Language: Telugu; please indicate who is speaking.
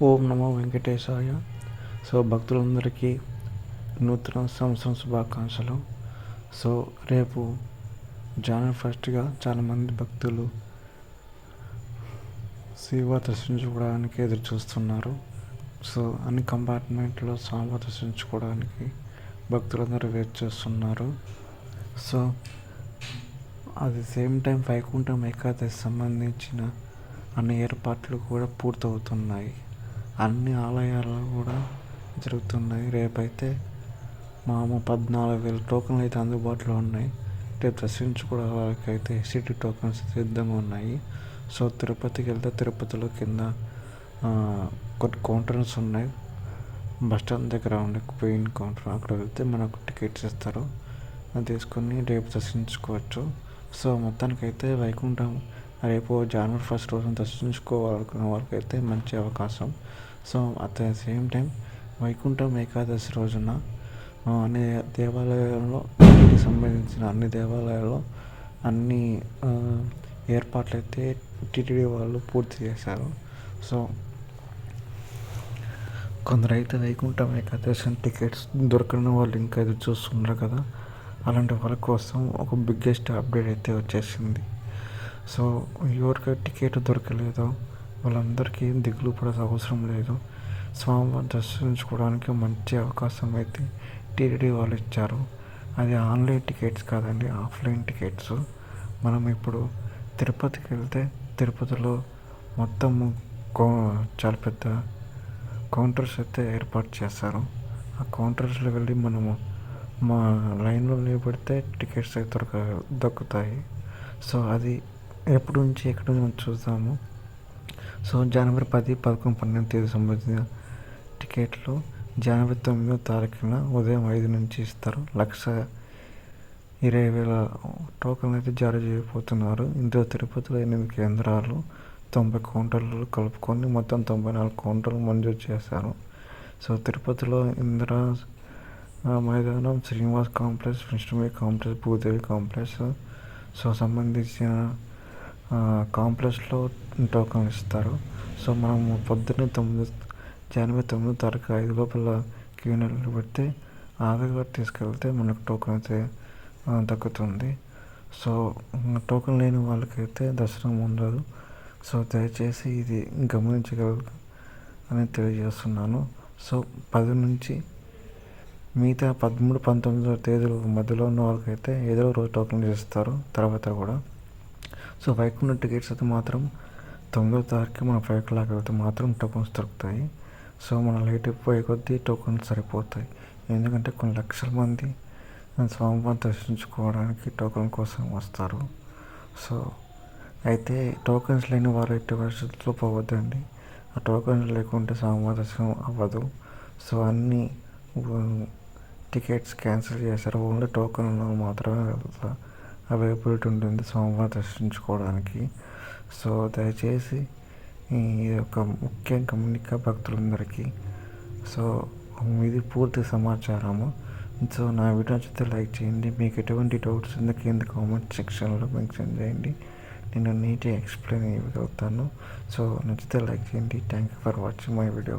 Speaker 1: ఓం నమో వెంకటేశాయ. సో భక్తులందరికీ నూతన సంవత్సరం శుభాకాంక్షలు. సో రేపు జనవరి ఫస్ట్గా చాలామంది భక్తులు శివ దర్శించుకోవడానికి ఎదురు చూస్తున్నారు. సో అన్ని కంపార్ట్మెంట్లో స్వామి దర్శించుకోవడానికి భక్తులందరూ వెయిట్ చేస్తున్నారు. సో అది సేమ్ టైం వైకుంఠం ఏకాదశి సంబంధించిన అన్ని ఏర్పాట్లు కూడా పూర్తవుతున్నాయి. అన్ని ఆలయాల్లో కూడా జరుగుతున్నాయి. రేపైతే 14,000 టోకన్లు అయితే అందుబాటులో ఉన్నాయి. రేపు దర్శించుకోవడం వాళ్ళకైతే ఎస్సిటీ టోకన్స్ సిద్ధంగా ఉన్నాయి. సో తిరుపతికి వెళ్తే తిరుపతిలో కింద కొన్ని కౌంటర్స్ ఉన్నాయి. బస్ స్టాండ్ దగ్గర ఉండే క్వీన్ కౌంటర్, అక్కడ వెళ్తే మనకు టికెట్స్ ఇస్తారు. అది తీసుకొని రేపు దర్శించుకోవచ్చు. సో మొత్తానికైతే వైకుంఠం రేపు జనవరి ఫస్ట్ రోజున దర్శించుకోవాలనుకున్న వాళ్ళకైతే మంచి అవకాశం. So at the same time Vaikuntham Ekadashi రోజున అన్ని దేవాలయాల్లో సంబంధించిన అన్ని దేవాలయాల్లో అన్ని ఏర్పాట్లు అయితే టీటీడీ వాళ్ళు పూర్తి చేశారు. సో కొందరైతే వైకుంఠం ఏకాదశి టికెట్స్ దొరకని వాళ్ళు ఇంకా ఎదురు చూస్తున్నారు కదా, అలాంటి వాళ్ళ కోసం ఒక బిగ్గెస్ట్ అప్డేట్ అయితే వచ్చేసింది. సో ఎవరికి టికెట్ దొరకలేదో వాళ్ళందరికీ దిగులు పడాల్సిన అవసరం లేదు. స్వామివారిని దర్శించుకోవడానికి మంచి అవకాశం అయితే టీటీడీ వాళ్ళు ఇచ్చారు. అది ఆన్లైన్ టికెట్స్ కాదండి, ఆఫ్లైన్ టికెట్స్. మనం ఇప్పుడు తిరుపతికి వెళ్తే తిరుపతిలో మొత్తము చాలా పెద్ద కౌంటర్స్ అయితే ఏర్పాటు చేస్తారు. ఆ కౌంటర్స్లో వెళ్ళి మనము మా లైన్లో నిలబడితే టికెట్స్ అయితే దొరుకుతాయి. సో అది ఎప్పటి నుంచి ఎక్కడి నుంచి చూద్దాము. సో జనవరి 10, 11, 12 తేదీ సంబంధించిన టికెట్లు జనవరి 9వ తారీఖున ఉదయం 5 నుంచి ఇస్తారు. 1,20,000 టోకన్లు అయితే జారీ చేయబోతున్నారు. ఇందులో తిరుపతిలో 8 కేంద్రాలు, 90 కౌంటర్లు కలుపుకొని మొత్తం 94 కౌంటర్లు మంజూరు చేశారు. సో తిరుపతిలో ఇందిరా మైదానం, శ్రీనివాస్ కాంప్లెక్స్, విష్ణువే కాంప్లెక్స్, భూదేవి కాంప్లెక్స్ సో సంబంధించిన కాంప్లెక్స్లో టోకన్ ఇస్తారు. సో మనము పొద్దున్నే జనవరి 9వ తారీఖు 5 లోపల క్యూనెల్లో పెడితే ఆధార్ కార్డ్ తీసుకెళ్తే మనకు టోకన్ అయితే దక్కుతుంది. సో టోకన్ లేని వాళ్ళకైతే దర్శనం ఉండదు. సో దయచేసి ఇది గమనించగలరు అని తెలియజేస్తున్నాను. సో 10 నుంచి మిగతా 13, 19 తేదీల మధ్యలో ఉన్న వాళ్ళకైతే ఏదో రోజు టోకన్లు ఇస్తారు తర్వాత కూడా. సో వైకుంఠం టికెట్స్ అయితే మాత్రం 9వ తారీఖు మన 5 o'clock అయితే మాత్రం టోకన్స్ దొరుకుతాయి. సో మన లేట్ అయిపోయే కొద్దీ టోకన్స్ సరిపోతాయి. ఎందుకంటే కొన్ని లక్షల మంది స్వామివారిని దర్శించుకోవడానికి టోకన్ కోసం వస్తారు. సో అయితే టోకన్స్ లేని వారు ఎట్టి పరిస్థితుల్లో పోవద్దండి. ఆ టోకన్స్ లేకుంటే స్వామివారి దర్శనం అవ్వదు. సో అన్ని టికెట్స్ క్యాన్సిల్ చేశారు. ఓన్లీ టోకన్లు మాత్రమే అవైలబిలిటీ ఉంటుంది స్వామివారిని దర్శించుకోవడానికి. సో దయచేసి ఇది ఒక ముఖ్య గమనిక భక్తులందరికీ. సో ఇది పూర్తి సమాచారము. సో నా వీడియో నచ్చితే లైక్ చేయండి. మీకు ఎటువంటి డౌట్స్ ఉందో కింద కామెంట్ సెక్షన్లో మెన్షన్ చేయండి. నేను నీట్గా ఎక్స్ప్లెయిన్ చేయగలుగుతాను. సో నచ్చితే లైక్ చేయండి. Thank you for watching my video.